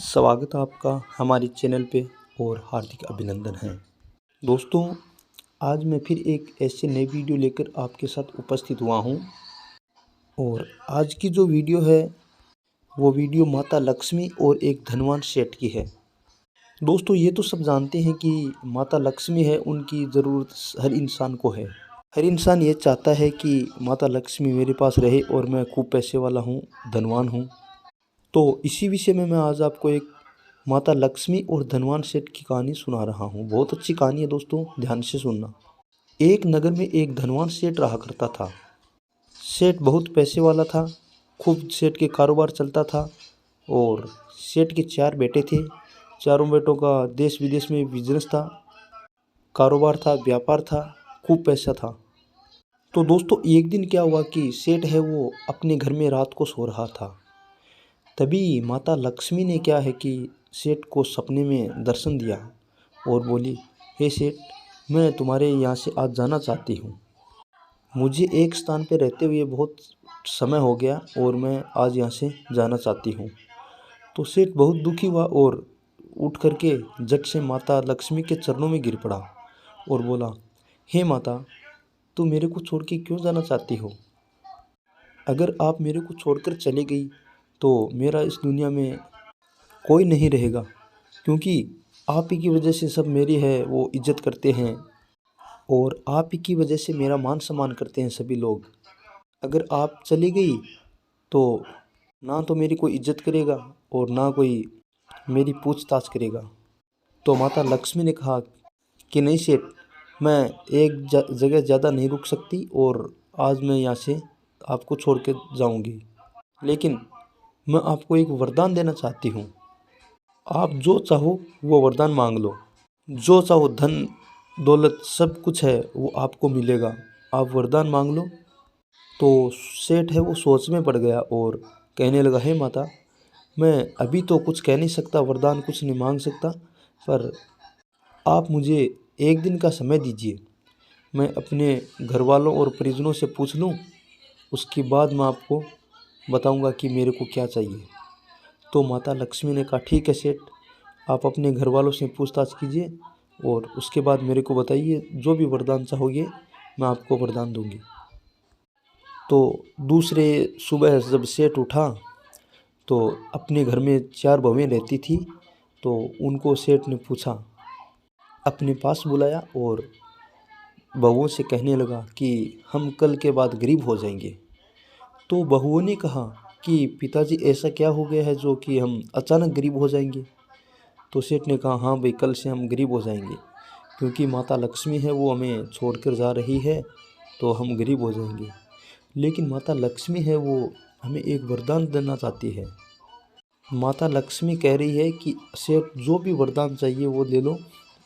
स्वागत है आपका हमारे चैनल पे और हार्दिक अभिनंदन है। दोस्तों, आज मैं फिर एक ऐसे नई वीडियो लेकर आपके साथ उपस्थित हुआ हूँ और आज की जो वीडियो है वो वीडियो माता लक्ष्मी और एक धनवान सेठ की है। दोस्तों, ये तो सब जानते हैं कि माता लक्ष्मी है, उनकी ज़रूरत हर इंसान को है। हर इंसान ये चाहता है कि माता लक्ष्मी मेरे पास रहे और मैं खूब पैसे वाला हूँ, धनवान हूँ। तो इसी विषय में मैं आज आपको एक माता लक्ष्मी और धनवान सेठ की कहानी सुना रहा हूँ। बहुत अच्छी कहानी है दोस्तों, ध्यान से सुनना। एक नगर में एक धनवान सेठ रहा करता था। सेठ बहुत पैसे वाला था, खूब सेठ के कारोबार चलता था और सेठ के 4 बेटे थे। चारों बेटों का देश विदेश में बिजनेस था, कारोबार था, व्यापार था, खूब पैसा था। तो दोस्तों, एक दिन क्या हुआ कि सेठ है वो अपने घर में रात को सो रहा था। तभी माता लक्ष्मी ने क्या है कि सेठ को सपने में दर्शन दिया और बोली, हे सेठ, मैं तुम्हारे यहाँ से आज जाना चाहती हूँ। मुझे एक स्थान पर रहते हुए बहुत समय हो गया और मैं आज यहाँ से जाना चाहती हूँ। तो सेठ बहुत दुखी हुआ और उठ करके झट से माता लक्ष्मी के चरणों में गिर पड़ा और बोला, हे माता, तू मेरे को छोड़ के क्यों जाना चाहती हो? अगर आप मेरे को छोड़कर चली गई तो मेरा इस दुनिया में कोई नहीं रहेगा, क्योंकि आप ही की वजह से सब मेरी है वो इज्जत करते हैं और आप ही की वजह से मेरा मान सम्मान करते हैं सभी लोग। अगर आप चली गई तो ना तो मेरी कोई इज्जत करेगा और ना कोई मेरी पूछताछ करेगा। तो माता लक्ष्मी ने कहा कि नहीं सेठ, मैं एक जगह ज़्यादा नहीं रुक सकती और आज मैं यहाँ से आपको छोड़ के जाऊँगी, लेकिन मैं आपको एक वरदान देना चाहती हूँ। आप जो चाहो वो वरदान मांग लो, जो चाहो धन दौलत सब कुछ है वो आपको मिलेगा, आप वरदान मांग लो। तो सेठ है वो सोच में पड़ गया और कहने लगा, हे माता, मैं अभी तो कुछ कह नहीं सकता, वरदान कुछ नहीं मांग सकता, पर आप मुझे एक दिन का समय दीजिए। मैं अपने घर वालों और परिजनों से पूछ लूँ, उसके बाद मैं आपको बताऊँगा कि मेरे को क्या चाहिए। तो माता लक्ष्मी ने कहा, ठीक है सेठ, आप अपने घर वालों से पूछताछ कीजिए और उसके बाद मेरे को बताइए, जो भी वरदान चाहोगे मैं आपको वरदान दूंगी। तो दूसरे सुबह जब सेठ उठा तो अपने घर में 4 बहुएं रहती थी। तो उनको सेठ ने पूछा, अपने पास बुलाया और बहुओं से कहने लगा कि हम कल के बाद गरीब हो जाएंगे। तो बहुओं ने कहा कि पिताजी, ऐसा क्या हो गया है जो कि हम अचानक गरीब हो जाएंगे? तो सेठ ने कहा, हाँ भाई, कल से हम गरीब हो जाएंगे, क्योंकि माता लक्ष्मी है वो हमें छोड़कर जा रही है, तो हम गरीब हो जाएंगे। लेकिन माता लक्ष्मी है वो हमें एक वरदान देना चाहती है। माता लक्ष्मी कह रही है कि सेठ, जो भी वरदान चाहिए वो ले लो,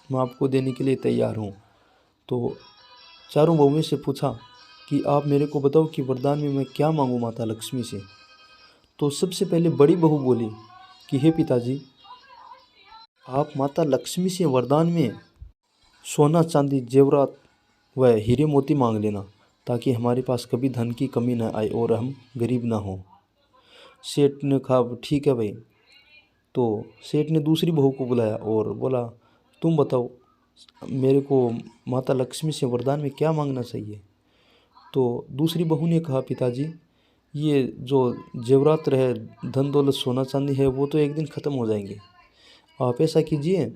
मैं आपको देने के लिए तैयार हूँ। तो चारों बहुओं से पूछा कि आप मेरे को बताओ कि वरदान में मैं क्या मांगूँ माता लक्ष्मी से। तो सबसे पहले बड़ी बहू बोली कि हे पिताजी, आप माता लक्ष्मी से वरदान में सोना चांदी जेवरात व हीरे मोती मांग लेना, ताकि हमारे पास कभी धन की कमी न आए और हम गरीब ना हो। सेठ ने कहा, ठीक है भाई। तो सेठ ने दूसरी बहू को बुलाया और बोला, तुम बताओ मेरे को माता लक्ष्मी से वरदान में क्या मांगना चाहिए। तो दूसरी बहू ने कहा, पिताजी, ये जो जेवरात रहे, धन दौलत सोना चांदी है, वो तो एक दिन ख़त्म हो जाएंगे। आप ऐसा कीजिए,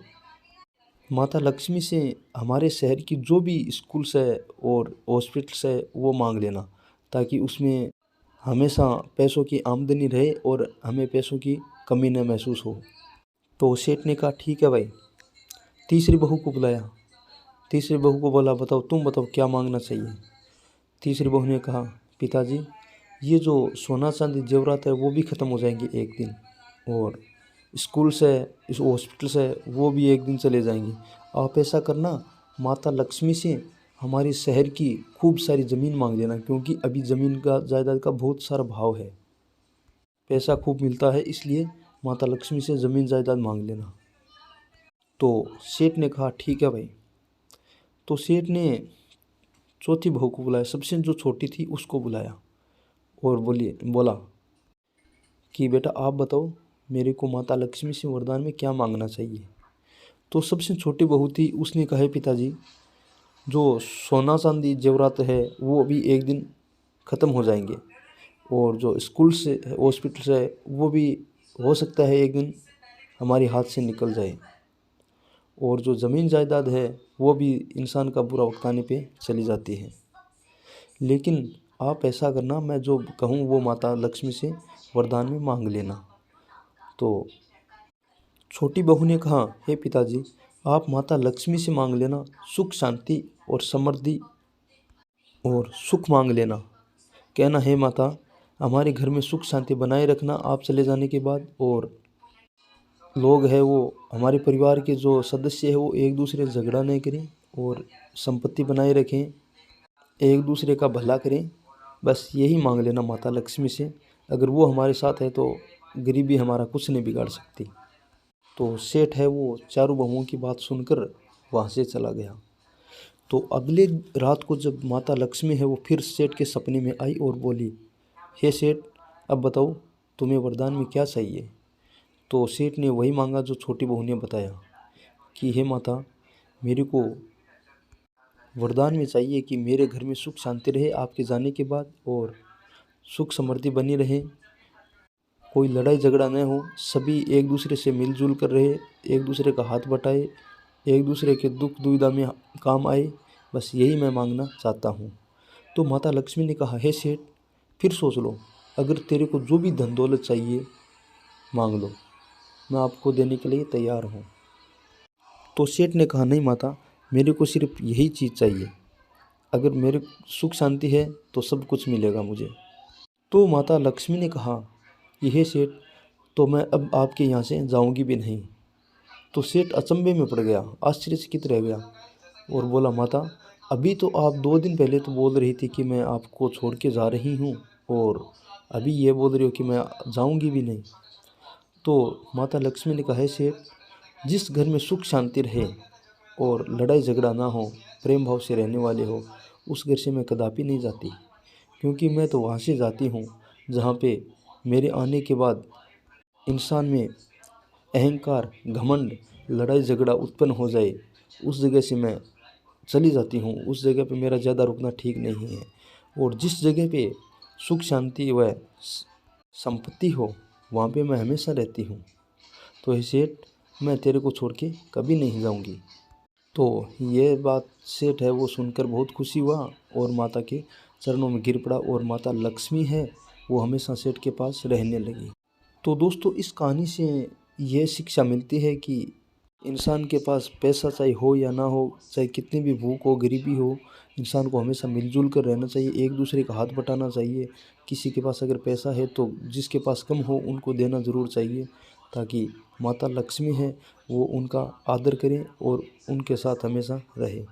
माता लक्ष्मी से हमारे शहर की जो भी स्कूल्स है और हॉस्पिटल्स है वो मांग लेना, ताकि उसमें हमेशा पैसों की आमदनी रहे और हमें पैसों की कमी न महसूस हो। तो सेठ ने कहा, ठीक है भाई। तीसरी बहू को बुलाया। तीसरी बहू को बोला, बताओ, तुम बताओ क्या मांगना चाहिए। तीसरी बहू ने कहा, पिताजी, ये जो सोना चांदी जेवरात है वो भी ख़त्म हो जाएंगे एक दिन, और स्कूल्स है, इस हॉस्पिटल्स है, वो भी एक दिन चले जाएंगे। आप ऐसा करना, माता लक्ष्मी से हमारे शहर की खूब सारी ज़मीन मांग लेना, क्योंकि अभी ज़मीन का जायदाद का बहुत सारा भाव है, पैसा खूब मिलता है, इसलिए माता लक्ष्मी से ज़मीन जायदाद मांग लेना। तो सेठ ने कहा, ठीक है भाई। तो सेठ ने चौथी बहू को बुलाया, सबसे जो छोटी थी उसको बुलाया और बोला कि बेटा, आप बताओ मेरे को माता लक्ष्मी से वरदान में क्या मांगना चाहिए। तो सबसे छोटी बहू थी, उसने कहा, पिताजी जो सोना चांदी जेवरात है वो भी एक दिन ख़त्म हो जाएंगे, और जो स्कूल से हॉस्पिटल से है वो भी हो सकता है एक दिन हमारे हाथ से निकल जाए, और जो ज़मीन जायदाद है वो भी इंसान का बुरा वक्त आने पे चली जाती है। लेकिन आप ऐसा करना, मैं जो कहूँ वो माता लक्ष्मी से वरदान में मांग लेना। तो छोटी बहू ने कहा, हे पिताजी आप माता लक्ष्मी से मांग लेना, सुख शांति और समृद्धि और सुख मांग लेना। कहना, हे माता हमारे घर में सुख शांति बनाए रखना आप चले जाने के बाद, और लोग हैं वो हमारे परिवार के जो सदस्य हैं वो एक दूसरे से झगड़ा नहीं करें, और संपत्ति बनाए रखें, एक दूसरे का भला करें। बस यही मांग लेना माता लक्ष्मी से। अगर वो हमारे साथ है तो गरीबी हमारा कुछ नहीं बिगाड़ सकती। तो सेठ है वो चारों बहुओं की बात सुनकर वहाँ से चला गया। तो अगले रात को जब माता लक्ष्मी है वो फिर सेठ के सपने में आई और बोली, हे सेठ अब बताओ तुम्हें वरदान में क्या चाहिए। तो सेठ ने वही मांगा जो छोटी बहू ने बताया कि हे माता मेरे को वरदान में चाहिए कि मेरे घर में सुख शांति रहे आपके जाने के बाद, और सुख समृद्धि बनी रहे, कोई लड़ाई झगड़ा न हो, सभी एक दूसरे से मिलजुल कर रहे, एक दूसरे का हाथ बटाए, एक दूसरे के दुख दुविधा में काम आए। बस यही मैं मांगना चाहता हूँ। तो माता लक्ष्मी ने कहा, हे सेठ फिर सोच लो, अगर तेरे को जो भी धन दौलत चाहिए मांग लो, मैं आपको देने के लिए तैयार हूँ। तो सेठ ने कहा, नहीं माता मेरे को सिर्फ यही चीज़ चाहिए, अगर मेरे सुख शांति है तो सब कुछ मिलेगा मुझे। तो माता लक्ष्मी ने कहा कि हे सेठ तो मैं अब आपके यहाँ से जाऊँगी भी नहीं। तो सेठ अचंभे में पड़ गया, आश्चर्यचकित रह गया और बोला, माता अभी तो आप 2 दिन पहले तो बोल रही थी कि मैं आपको छोड़ के जा रही हूँ, और अभी ये बोल रही हो कि मैं जाऊँगी भी नहीं। तो माता लक्ष्मी ने कहा, सेठ जिस घर में सुख शांति रहे और लड़ाई झगड़ा ना हो, प्रेम भाव से रहने वाले हो, उस घर से मैं कदापि नहीं जाती, क्योंकि मैं तो वहाँ से जाती हूँ जहाँ पे मेरे आने के बाद इंसान में अहंकार, घमंड, लड़ाई झगड़ा उत्पन्न हो जाए, उस जगह से मैं चली जाती हूँ। उस जगह पे मेरा ज़्यादा रुकना ठीक नहीं है, और जिस जगह पे सुख शांति व संपत्ति हो वहाँ पे मैं हमेशा रहती हूँ। तो हे सेठ मैं तेरे को छोड़ के कभी नहीं जाऊँगी। तो ये बात सेठ है वो सुनकर बहुत खुशी हुआ और माता के चरणों में गिर पड़ा, और माता लक्ष्मी है वो हमेशा सेठ के पास रहने लगी। तो दोस्तों इस कहानी से ये शिक्षा मिलती है कि इंसान के पास पैसा चाहे हो या ना हो, चाहे कितनी भी भूख हो, गरीबी हो, इंसान को हमेशा मिलजुल कर रहना चाहिए, एक दूसरे का हाथ बटाना चाहिए। किसी के पास अगर पैसा है तो जिसके पास कम हो उनको देना ज़रूर चाहिए, ताकि माता लक्ष्मी है वो उनका आदर करें और उनके साथ हमेशा रहे।